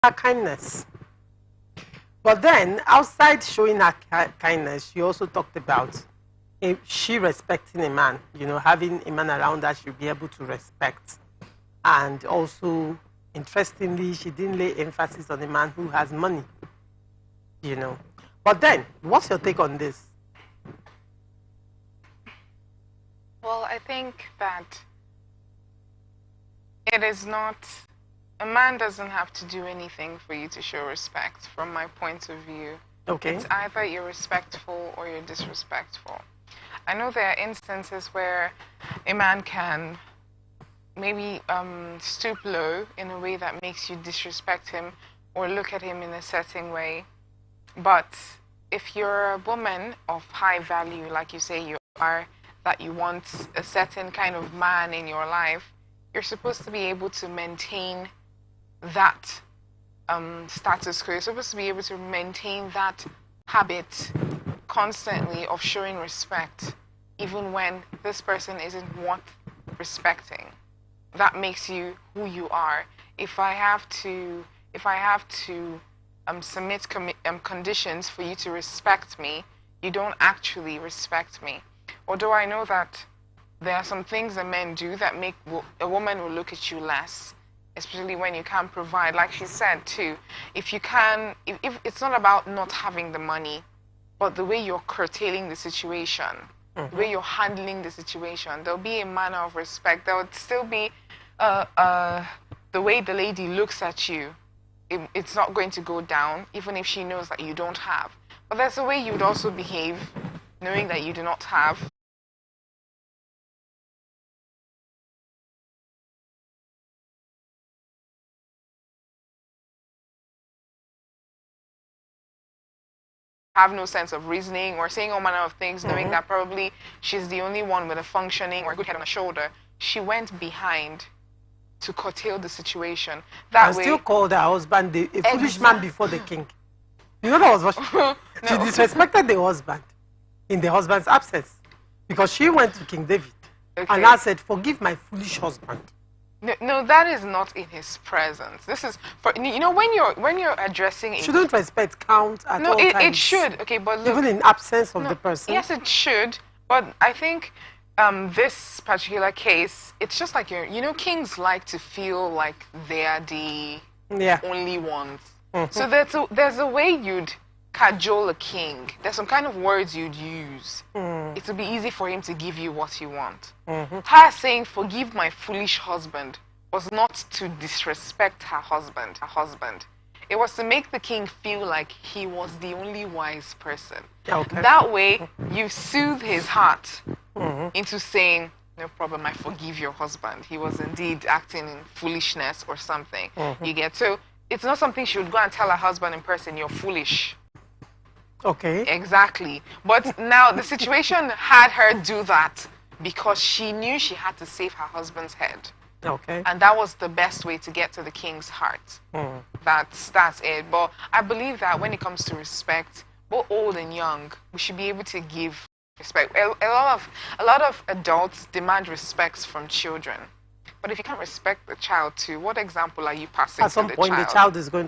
her kindness. But then, outside showing her kindness, she also talked about she respecting a man, having a man around her she'll be able to respect. And also, interestingly, she didn't lay emphasis on a man who has money, But then, what's your take on this? Well, I think that it is not, a man doesn't have to do anything for you to show respect, from my point of view. Okay. It's either you're respectful or you're disrespectful. I know there are instances where a man can maybe stoop low in a way that makes you disrespect him or look at him in a certain way. But if you're a woman of high value, like you say you are, that you want a certain kind of man in your life, you're supposed to be able to maintain that status quo. You're supposed to be able to maintain that habit constantly of showing respect, even when this person isn't worth respecting. That makes you who you are. If I have to submit conditions for you to respect me, you don't actually respect me. Although I know that there are some things that men do that make a woman will look at you less, especially when you can't provide. Like she said too, if it's not about not having the money, but the way you're curtailing the situation, the way you're handling the situation, there'll be a manner of respect. There would still be the way the lady looks at you. It's not going to go down, even if she knows that you don't have. But there's a way you would also behave, knowing that you do not have. Have no sense of reasoning or saying all manner of things, knowing that probably she's the only one with a functioning or a good head on her shoulder. She went behind to curtail the situation. That way, still called her husband a foolish man before the king. You know that was what she disrespected the husband in the husband's absence, because she went to King David and I said, "Forgive my foolish husband." No, that is not in his presence. This is for when you're addressing. Shouldn't respect count at all times? No, it should. Okay, but look, even in absence of the person. Yes, it should. But I think this particular case, it's just like kings like to feel like they are the only ones. So there's a way you'd cajole a king. There's some kind of words you'd use. It would be easy for him to give you what you want. Her saying, "Forgive my foolish husband," was not to disrespect her husband. It was to make the king feel like he was the only wise person. Okay. That way, you soothe his heart into saying, "No problem, I forgive your husband. He was indeed acting in foolishness or something." You get? So it's not something she would go and tell her husband in person, "You're foolish." Okay. Exactly. But now the situation had her do that because she knew she had to save her husband's head. Okay. And that was the best way to get to the king's heart. That's it. But I believe that when it comes to respect, both old and young, we should be able to give respect. A lot of adults demand respect from children. But if you can't respect the child too, what example are you passing to the child? At some point, the child is going